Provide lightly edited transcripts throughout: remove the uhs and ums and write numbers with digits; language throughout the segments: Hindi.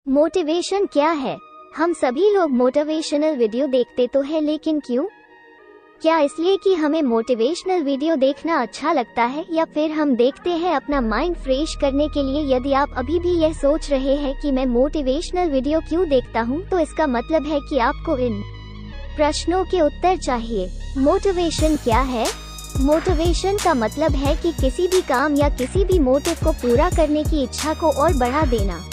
मोटिवेशन क्या है? हम सभी लोग मोटिवेशनल वीडियो देखते तो है, लेकिन क्यों? क्या इसलिए कि हमें मोटिवेशनल वीडियो देखना अच्छा लगता है, या फिर हम देखते हैं अपना माइंड फ्रेश करने के लिए? यदि आप अभी भी यह सोच रहे हैं कि मैं मोटिवेशनल वीडियो क्यों देखता हूं, तो इसका मतलब है कि आपको इन प्रश्नों के उत्तर चाहिए। मोटिवेशन क्या है? मोटिवेशन का मतलब है कि किसी भी काम या किसी भी मोटिव को पूरा करने की इच्छा को और बढ़ा देना।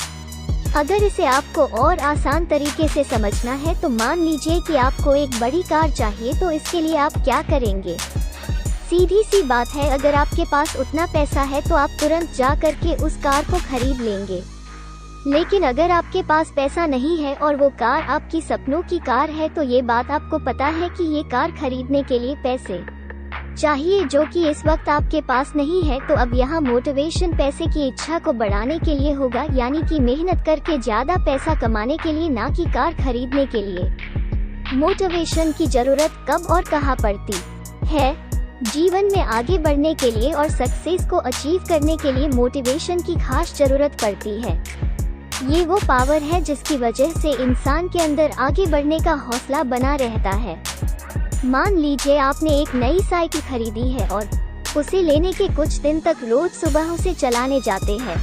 अगर इसे आपको और आसान तरीके से समझना है तो मान लीजिए कि आपको एक बड़ी कार चाहिए, तो इसके लिए आप क्या करेंगे? सीधी सी बात है, अगर आपके पास उतना पैसा है तो आप तुरंत जा करके उस कार को खरीद लेंगे। लेकिन अगर आपके पास पैसा नहीं है और वो कार आपकी सपनों की कार है, तो ये बात आपको पता है कि ये कार खरीदने के लिए पैसे चाहिए, जो कि इस वक्त आपके पास नहीं है। तो अब यहाँ मोटिवेशन पैसे की इच्छा को बढ़ाने के लिए होगा, यानी कि मेहनत करके ज्यादा पैसा कमाने के लिए, ना कि कार खरीदने के लिए। मोटिवेशन की जरूरत कब और कहाँ पड़ती है? जीवन में आगे बढ़ने के लिए और सक्सेस को अचीव करने के लिए मोटिवेशन की खास जरूरत पड़ती है। ये वो पावर है जिसकी वजह से इंसान के अंदर आगे बढ़ने का हौसला बना रहता है। मान लीजिए आपने एक नई साइकिल खरीदी है और उसे लेने के कुछ दिन तक रोज सुबह उसे चलाने जाते हैं।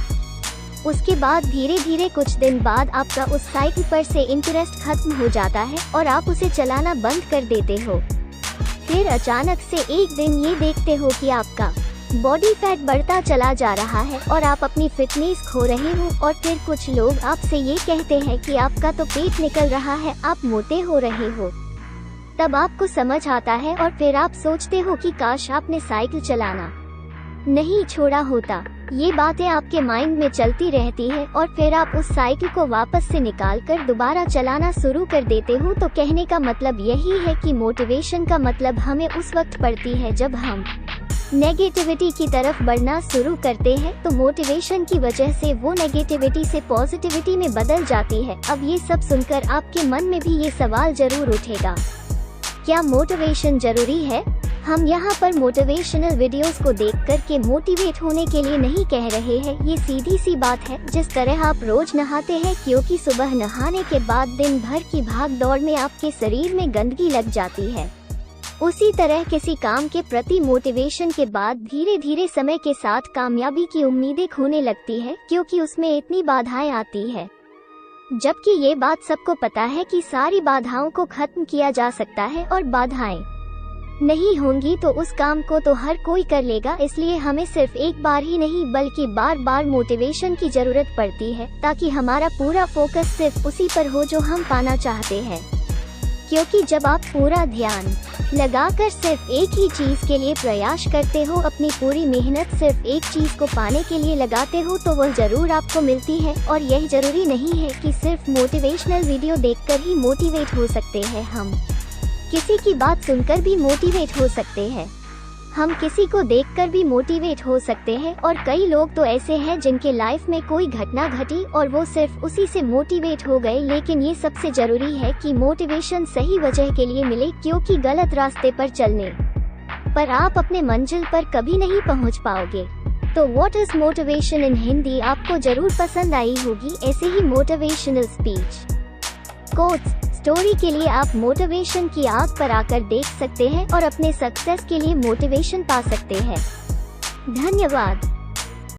उसके बाद धीरे धीरे कुछ दिन बाद आपका उस साइकिल पर से इंटरेस्ट खत्म हो जाता है और आप उसे चलाना बंद कर देते हो। फिर अचानक से एक दिन ये देखते हो कि आपका बॉडी फैट बढ़ता चला जा रहा है और आप अपनी फिटनेस खो रहे हो। और फिर कुछ लोग आपसे ये कहते हैं कि आपका तो पेट निकल रहा है, आप मोटे हो रहे हो। तब आपको समझ आता है और फिर आप सोचते हो कि काश आपने साइकिल चलाना नहीं छोड़ा होता। ये बातें आपके माइंड में चलती रहती है और फिर आप उस साइकिल को वापस से निकालकर दोबारा चलाना शुरू कर देते हो। तो कहने का मतलब यही है कि मोटिवेशन का मतलब हमें उस वक्त पड़ती है जब हम नेगेटिविटी की तरफ बढ़ना शुरू करते हैं। तो मोटिवेशन की वजह से वो नेगेटिविटी से पॉजिटिविटी में बदल जाती है। अब ये सब सुनकर आपके मन में भी ये सवाल जरूर उठेगा, क्या मोटिवेशन जरूरी है? हम यहाँ पर मोटिवेशनल वीडियोस को देख कर के मोटिवेट होने के लिए नहीं कह रहे हैं। ये सीधी सी बात है, जिस तरह आप रोज नहाते हैं, क्योंकि सुबह नहाने के बाद दिन भर की भाग दौड़ में आपके शरीर में गंदगी लग जाती है। उसी तरह किसी काम के प्रति मोटिवेशन के बाद धीरे धीरे समय के साथ कामयाबी की उम्मीदें खोने लगती है, क्योंकि उसमें इतनी बाधाएं आती है। जबकि ये बात सबको पता है कि सारी बाधाओं को खत्म किया जा सकता है और बाधाएं नहीं होंगी तो उस काम को तो हर कोई कर लेगा। इसलिए हमें सिर्फ एक बार ही नहीं बल्कि बार बार मोटिवेशन की जरूरत पड़ती है, ताकि हमारा पूरा फोकस सिर्फ उसी पर हो जो हम पाना चाहते हैं। क्योंकि जब आप पूरा ध्यान लगाकर सिर्फ एक ही चीज के लिए प्रयास करते हो, अपनी पूरी मेहनत सिर्फ एक चीज को पाने के लिए लगाते हो, तो वह जरूर आपको मिलती है। और यह जरूरी नहीं है कि सिर्फ मोटिवेशनल वीडियो देखकर ही मोटिवेट हो सकते हैं। हम किसी की बात सुनकर भी मोटिवेट हो सकते हैं, हम किसी को देखकर भी मोटिवेट हो सकते हैं। और कई लोग तो ऐसे हैं जिनके लाइफ में कोई घटना घटी और वो सिर्फ उसी से मोटिवेट हो गए। लेकिन ये सबसे जरूरी है कि मोटिवेशन सही वजह के लिए मिले, क्योंकि गलत रास्ते पर चलने पर आप अपने मंजिल पर कभी नहीं पहुंच पाओगे। तो what is motivation in Hindi आपको जरूर पसंद आई होगी। ऐसे ही मोटिवेशनल स्पीच, कोट्स, स्टोरी के लिए आप मोटिवेशन की आग पर आकर देख सकते हैं और अपने सक्सेस के लिए मोटिवेशन पा सकते हैं। धन्यवाद।